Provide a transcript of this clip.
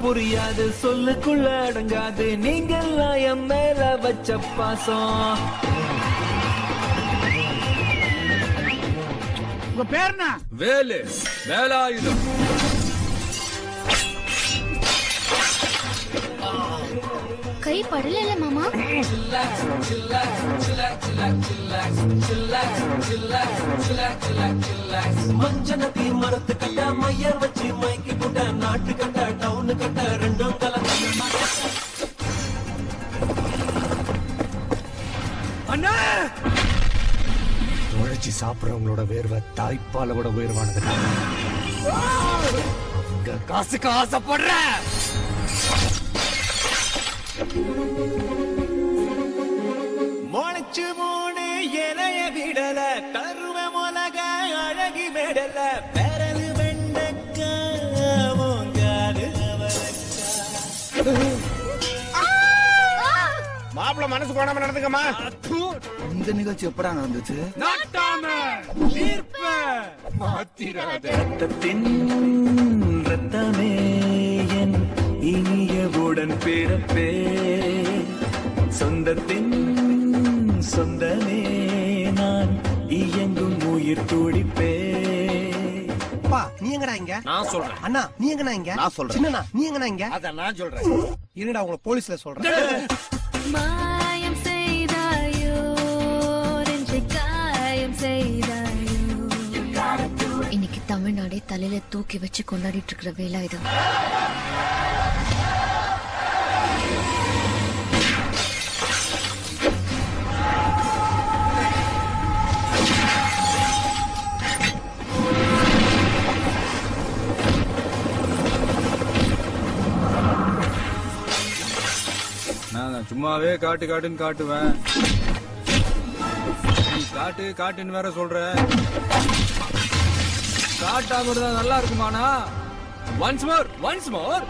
புரியாது சொல்லுக்குள்ள அடங்காது நீங்கெல்லாம் என் மேல வச்ச பாசம். உங்க பேர் என்ன? வேலு. வேலாயுதம். கை படல மாமா. மஞ்சனத்தி மரத்து கட்ட மையர் வச்சு மைக்கி போட்ட நாட்டு கட்ட டவுனு கட்ட ரெண்டும் கலந்து. அண்ணா உழைச்சி சாப்பிடுறவங்களோட வேர்வை தாய்ப்பால கூட உயர்வானது. அவங்க காசுக்கு ஆசைப்படுற முளைச்சு மூணு இலைய விடல கருவ மொலக அழகி மெடல பெரலு வெண்டக்கா மோங்காது மாப்பிள்ள மனசு கோணாம நடந்துக்கமா. இந்த நிகழ்ச்சி எப்படா நடந்துச்சு? ரத்தத்தின் ரத்தமே என் இனியவுடன் பிறப்பே சொந்தத்தின் சொந்தமே நான் இயங்கும் உயிர் துடிப்பே. நீ எங்கடா இங்க? நான் சொல்றேன். அண்ணா நீ எங்கடா இங்க? நான் சொல்றேன். சின்னண்ணா நீ எங்கடா இங்க? அத நான் சொல்றேன். என்னடா உங்களை போலீஸ்ல சொல்றேன். மாயம் செய்தாயோ நெஞ்சை காயம் செய்தாயோ. இன்னைக்கு தமிழ்நாடே தலையில தூக்கி வச்சு கொண்டாடிட்டு இருக்கிற வேலை இது. நான் சும்மாவே காட்டு காட்டுன்னு காட்டுவேன். காட்டு காட்டுன்னு வேற சொல்ற. காட்டாம நல்லா இருக்குமாண்ணா? Once more.